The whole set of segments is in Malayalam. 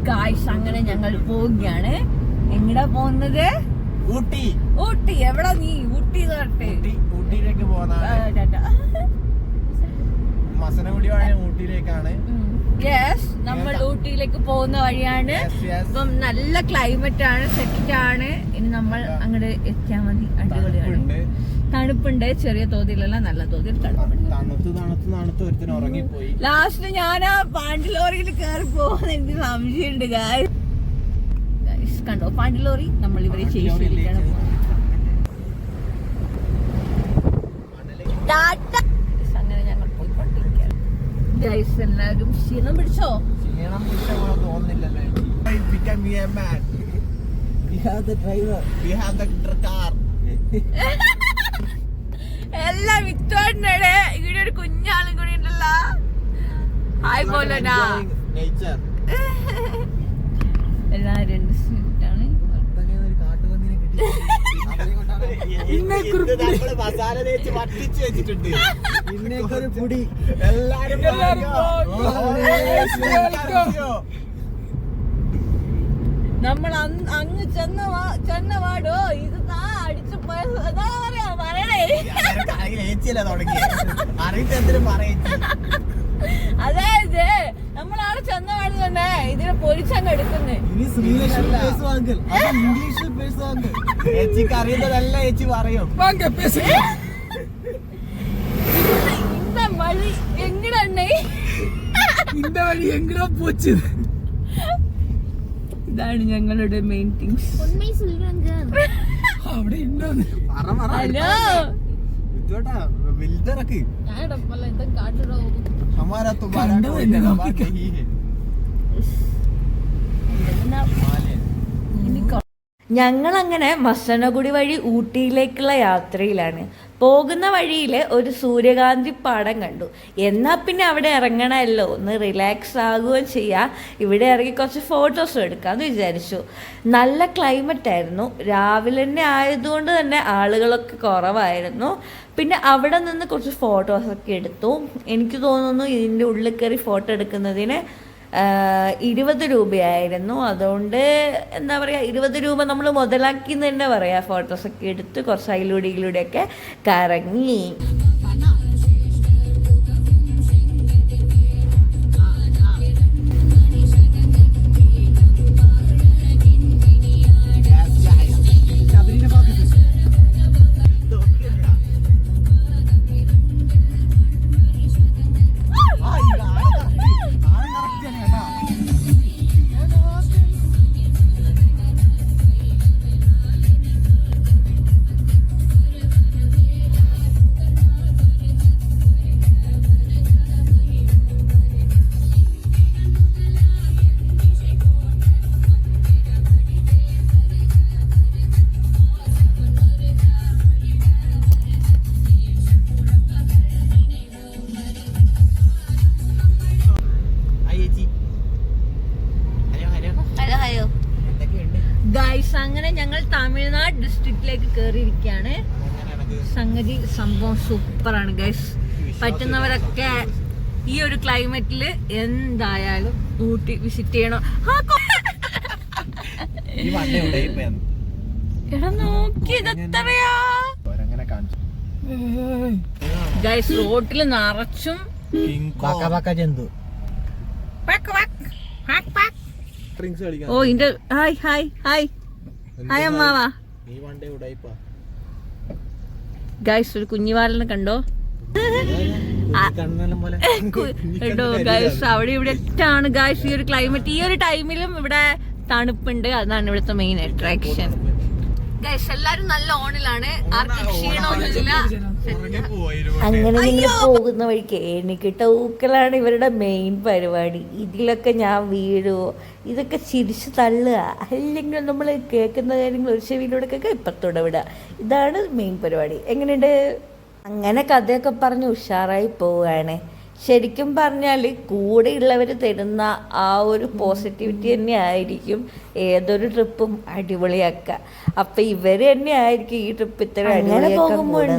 ഗായ്സ് അങ്ങനെ ഞങ്ങൾ പോവുകയാണ്. എങ്ങടാ പോകുന്നത്? ഊട്ടി. ഊട്ടി എവിടാ നീ? ഊട്ടി ഊട്ടിയിലേക്ക് പോകുന്നതാണ്. മസനഗുഡി വഴി ഊട്ടിയിലേക്കാണ്. യെസ്, നമ്മൾ ഊട്ടിയിലേക്ക് പോകുന്ന വഴിയാണ്. ഇപ്പം നല്ല ക്ലൈമറ്റ് ആണ്, സെറ്റ് ആണ്. ഇനി നമ്മൾ അങ്ങോട്ട് എത്തിയാൽ മതി. അടിപൊളിയാണ്, തണുപ്പുണ്ട്. ചെറിയ തോതിലല്ല, നല്ല തോതിൽ തണുത്ത് ഒരുത്തിന് ഉറങ്ങിപ്പോയി. ലാസ്റ്റ് ഞാൻ ആ പാണ്ടിലോറിയിൽ കയറി പോകുന്ന എനിക്ക് സംശയമുണ്ട്. ഗായ്സ് കണ്ടോ പാണ്ടിലോറി? നമ്മൾ ഇവരെ ചെയ്യിച്ചിരിക്കണം. അങ്ങനെ ഞങ്ങൾ പോയിക്കൊണ്ടിരിക്കുകയാണ്. ഗായ്സ് എല്ലാവരും ക്ഷീണം പിടിച്ചോ? ക്ഷീണം പിടിച്ച പോലെ തോന്നുന്നില്ലല്ലോ. എല്ലാം വിത്തോടെ ഇവിടെ ഒരു കുഞ്ഞാളും കൂടി ഉണ്ടല്ലോ. ഹായ് പോലനാ. എല്ലാരും മസാല തേച്ച് വട്ടിച്ച് വെച്ചിട്ടുണ്ട്. ഇന്നേക്കൊരു പൊടി എല്ലാരും നമ്മൾ അങ്ങ് ചെന്നവാടോ ഇത് അടിച്ചു പറയണേ. അതായത് നമ്മളവിടെ ചെന്നവാട് തന്നെ ഇതിനെ പൊരിച്ചങ്ങ് എടുക്കുന്നേ. ചേച്ചിക്ക് അറിയുന്നതല്ല ചേച്ചി പറയും. இந்த வழி எங்கடா அண்ணே? இந்த வழി എങ്ങടാ പോച്ച്? ഇതാണ് ഞങ്ങളുടെ മെയിൻ തിങ്സ്. ഉണ്മൈ சொல்றாங்க. അവിടെ ഉണ്ടോന്ന് പറ. ഹലോ ഇതോട്ടാ വിൽദറക്ക്. ഞാൻ ഡപ്പല്ല ഇത് കാട്ടടോ. हमारा तुम्हारा नहीं है. ഞങ്ങളങ്ങനെ മസനഗുഡി വഴി ഊട്ടിയിലേക്കുള്ള യാത്രയിലാണ്. പോകുന്ന വഴിയിൽ ഒരു സൂര്യകാന്തി പാടം കണ്ടു. എന്നാൽ പിന്നെ അവിടെ ഇറങ്ങണമല്ലോ, ഒന്ന് റിലാക്സ് ആകുകയും ചെയ്യാം. ഇവിടെ ഇറങ്ങി കുറച്ച് ഫോട്ടോസും എടുക്കാമെന്ന് വിചാരിച്ചു. നല്ല ക്ലൈമറ്റ് ആയിരുന്നു. രാവിലെ തന്നെ ആയതുകൊണ്ട് തന്നെ ആളുകളൊക്കെ കുറവായിരുന്നു. പിന്നെ അവിടെ നിന്ന് കുറച്ച് ഫോട്ടോസൊക്കെ എടുത്തു. എനിക്ക് തോന്നുന്നു ഇതിൻ്റെ ഉള്ളിൽ കയറി ഫോട്ടോ എടുക്കുന്നതിന് 20 രൂപയായിരുന്നു. അതുകൊണ്ട് എന്താ പറയുക, 20 രൂപ നമ്മൾ മുതലാക്കി എന്ന് തന്നെ പറയാം. ഫോട്ടോസൊക്കെ എടുത്ത് കുറച്ച് അതിലൂടെയൊക്കെ കറങ്ങി. ഗൈസ് അങ്ങനെ ഞങ്ങൾ തമിഴ്നാട് ഡിസ്ട്രിക്റ്റിലേക്ക് കയറിയിരിക്കുകയാണ്. സംഭവം സൂപ്പറാണ് ഗൈസ്. പറ്റുന്നവരൊക്കെ ഈ ഒരു ക്ലൈമറ്റിൽ എന്തായാലും ഊട്ടി വിസിറ്റ് ചെയ്യണം. എടാ നോക്കിയതെത്രയാ ഗൈസ്. റോട്ടിൽ നിറച്ചും ജന്തു. ഓ ഇന്റെ ഹായ് ഹായ് ഹായ് ഹായ് അമ്മാവാ. ഗൈസ് ഒരു കുഞ്ഞിവാലിനെ കണ്ടോ? കേട്ടോ ഗൈസ്, അവിടെ ഇവിടെ ഒറ്റാണ് ഗൈസ് ഈ ഒരു ക്ലൈമറ്റ്. ഈ ഒരു ടൈമിലും ഇവിടെ തണുപ്പുണ്ട്. അതാണ് ഇവിടുത്തെ മെയിൻ അട്രാക്ഷൻ. ഗൈസ് എല്ലാരും നല്ല ഓണിലാണ്, ആർക്കും ക്ഷീണമൊന്നുമില്ല. അങ്ങനെ നിങ്ങൾ പോകുന്ന വഴിക്ക് എണ്ണിക്കിട്ട ഊക്കലാണ് ഇവരുടെ മെയിൻ പരിപാടി. ഇതിലൊക്കെ ഞാൻ വീഴുവോ? ഇതൊക്കെ ചിരിച്ച് തള്ളുക, അല്ലെങ്കിൽ നമ്മൾ കേൾക്കുന്ന കാര്യങ്ങൾ ഒരു ചെവിയിലൂടെ കേൾക്കുക, ഇപ്പത്തോടെ വിടുക. ഇതാണ് മെയിൻ പരിപാടി. എങ്ങനെയുണ്ട്? അങ്ങനെ കഥയൊക്കെ പറഞ്ഞ് ഉഷാറായി പോവുകയാണ്. ശരിക്കും പറഞ്ഞാൽ കൂടെയുള്ളവർ തരുന്ന ആ ഒരു പോസിറ്റിവിറ്റി തന്നെ ആയിരിക്കും ഏതൊരു ട്രിപ്പും അടിപൊളിയാക്കുക. അപ്പം ഇവർ തന്നെ ആയിരിക്കും ഈ ട്രിപ്പ് ഇത്ര അടിപൊളിയാക്കാൻ പോകുമ്പോൾ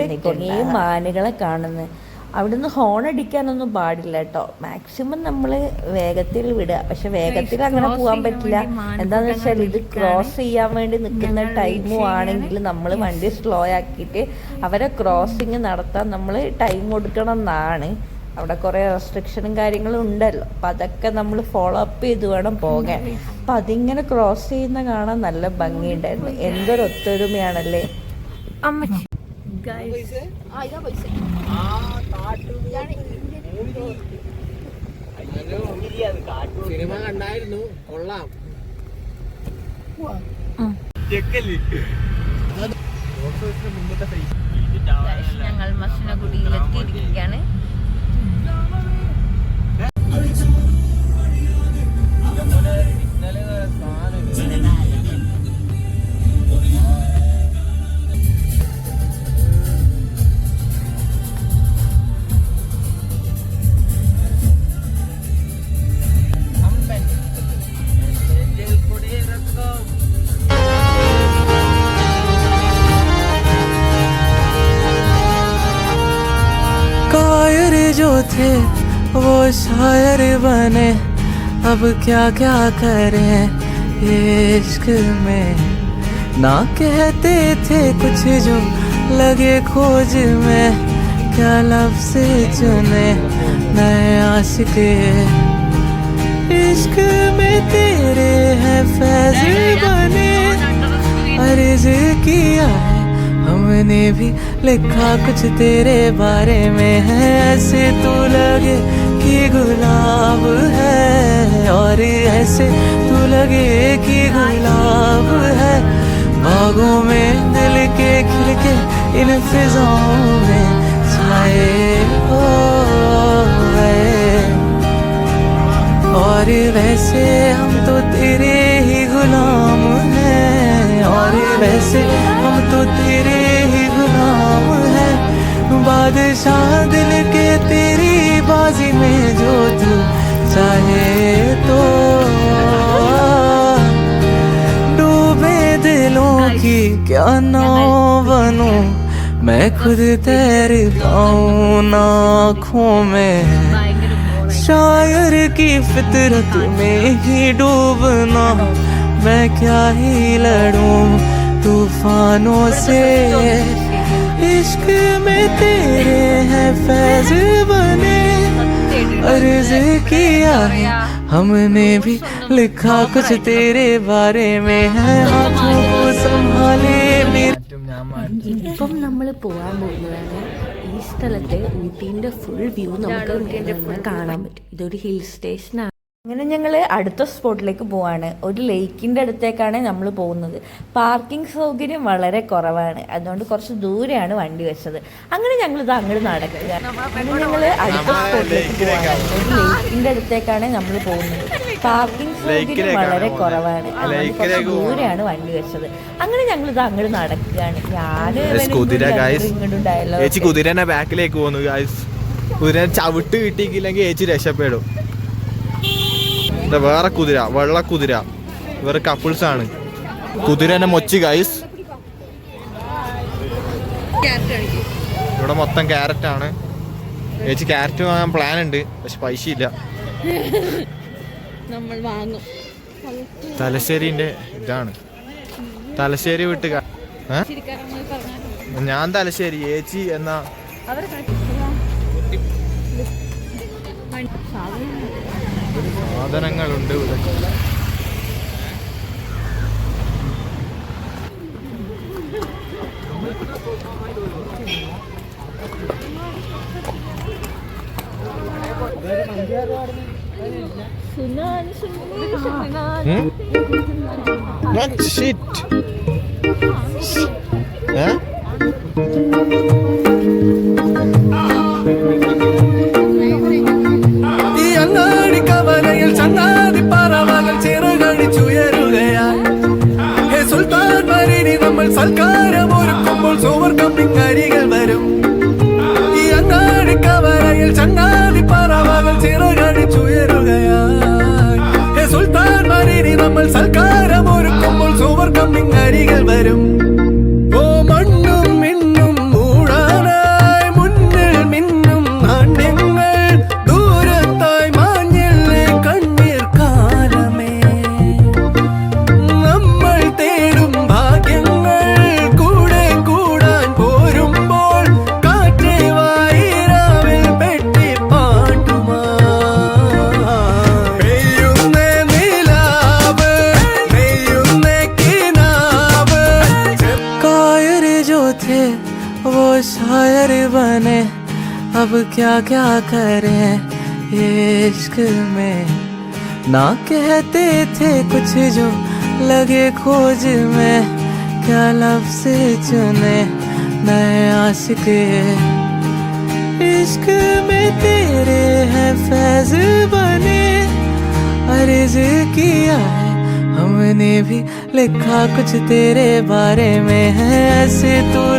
ഈ മാനുകളെ കാണുന്നത്. അവിടുന്ന് ഹോൺ അടിക്കാനൊന്നും പാടില്ല കേട്ടോ. മാക്സിമം നമ്മൾ വേഗത്തിൽ വിടുക. പക്ഷെ വേഗത്തിൽ അങ്ങനെ പോകാൻ പറ്റില്ല. എന്താണെന്ന് വെച്ചാൽ ഇത് ക്രോസ് ചെയ്യാൻ വേണ്ടി നിൽക്കുന്ന ടൈമും ആണെങ്കിൽ നമ്മൾ വണ്ടി സ്ലോ ആക്കിയിട്ട് അവരെ ക്രോസിങ് നടത്താൻ നമ്മൾ ടൈം കൊടുക്കണം എന്നാണ്. അവിടെ കുറേ റെസ്ട്രിക്ഷനും കാര്യങ്ങളും ഉണ്ടല്ലോ. അപ്പം അതൊക്കെ നമ്മൾ ഫോളോ അപ്പ് ചെയ്ത് വേണം പോകാൻ. അപ്പം അതിങ്ങനെ ക്രോസ് ചെയ്യുന്ന കാണാൻ നല്ല ഭംഗിയുണ്ടായിരുന്നു. എന്തൊരു ഒത്തൊരുമയാണല്ലേ. സിനിമ കണ്ടായിരുന്നു, കൊള്ളാം. ഞങ്ങൾ മസനഗുഡിയിലെത്തിയിരിക്കുകയാണ്. जो थे वो शायर बने, अब क्या क्या करें ये इश्क में। ना कहते थे कुछ जो लगे खोज में, क्या लफ्ज़ चुने नए आशिक। इश्क में तेरे हैं फैज़ बने, अर्ज़ किया है हमने भी लिखा कुछ तेरे बारे में है। ऐसे तू लगे कि गुलाब है, और ऐसे तू लगे कि गुलाब है। बागों में दिल के खिल के इन फिजाओं में छाए हो गए। और वैसे हम तो तेरे ही गुलाम हैं, और वैसे हम तो तेरे ही गुलाम हैं। बादशाह दिल के तेरी बाजी में जो तू चाहे तो। डूबे दिलों की क्या नाव बनूं, मैं खुद तैर पाऊं ना आँखों में। शायर की फितरत में ही डूबना, मैं क्या ही लड़ूं तूफानों से। इश्क में तेरे हैं फैज़ बने, अर्ज़ किया है हमने भी लिखा कुछ तेरे बारे में है। हाथों को संभाले मेरे। ഇപ്പം നമ്മൾ പോകാൻ പോകുന്നതാണ് ഈ സ്ഥലത്തെ ഊട്ടീൻ്റെ ഫുൾ വ്യൂ നമുക്ക് കാണാൻ പറ്റും. ഇതൊരു ഹിൽ സ്റ്റേഷനാണ്. അങ്ങനെ ഞങ്ങൾ അടുത്ത സ്പോട്ടിലേക്ക് പോവാണ്. ഒരു ലേക്കിൻ്റെ അടുത്തേക്കാണ് നമ്മൾ പോകുന്നത്. പാർക്കിംഗ് സൗകര്യം വളരെ കുറവാണ്, അതുകൊണ്ട് കുറച്ച് ദൂരെയാണ് വണ്ടി വെച്ചത്. അങ്ങനെ ഞങ്ങളിത് അങ്ങോട്ട് നടക്കുക. അങ്ങനെ ഞങ്ങൾ അടുത്ത സ്പോട്ടിലേക്ക് പോവാണ്. ഒരു ലേക്കിൻ്റെ അടുത്തേക്കാണ് നമ്മൾ പോകുന്നത്. പാർക്കിംഗ് സൗകര്യം വളരെ കുറവാണ്, അതുകൊണ്ട് കുറച്ച് ദൂരെയാണ് വണ്ടി വെച്ചത്. അങ്ങനെ ഞങ്ങളിത് അങ്ങോട്ട് നടക്കുകയാണ്. ചേച്ചി കുതിരനെ ബാക്കിലേക്ക് പോകുന്നു. കുതിരനെ ചവിട്ട് കിട്ടിയില്ലെങ്കിൽ ചേച്ചി രക്ഷപ്പെടും. വേറെ കുതിര, വെള്ളക്കുതിര, വേറെ കപ്പിൾസ് ആണ്. കുതിരനെ മൊച്ചി ഗൈസ്. ഇവിടെ മൊത്തം ക്യാരറ്റ് ആണ്. ചേച്ചി ക്യാരറ്റ് വാങ്ങാൻ പ്ലാൻ ഉണ്ട്, പക്ഷെ പൈസ ഇല്ല. നമ്മൾ വാങ്ങും. തലശ്ശേരിന്റെ ഇതാണ്. തലശ്ശേരി വിട്ട് ഞാൻ തലശ്ശേരി. ചേച്ചി എന്നാ സാധനങ്ങളുണ്ട് ഇവിടെ. What shit? Huh? ചങ്ങാതി പറവകൾ ചിറകടിച്ചുയരുകയായി. ഹേ സുൽത്താൻ മരിനി നമ്മൾ സൽക്കാരം ഒരുക്കുമ്പോൾ സൂപ്പർ കമ്പിങ് അരികൾ വരും. ഈ അങ്ങാടി കവലയിൽ ചങ്ങാതി പറവകൾ ചിറകടിച്ചുയരുകയായി. ഹേ സുൽത്താൻ മരിനി നമ്മൾ സൽക്കാരം ഒരുക്കുമ്പോൾ സൂപ്പർ കമ്പിങ് അരികൾ വരും. ഓ മണ്ണും മിന്നും മൂടാനായി മുന്നിൽ മിന്നും अब क्या क्या करें ये इश्क में, ना कहते थे कुछ जो लगे खोज में, क्या लफ्ज़ चुने नए आशिक। इश्क में तेरे हैं फैज़ बने, अर्ज़ किया है हमने भी, लिखा कुछ तेरे बारे में है ऐसे तू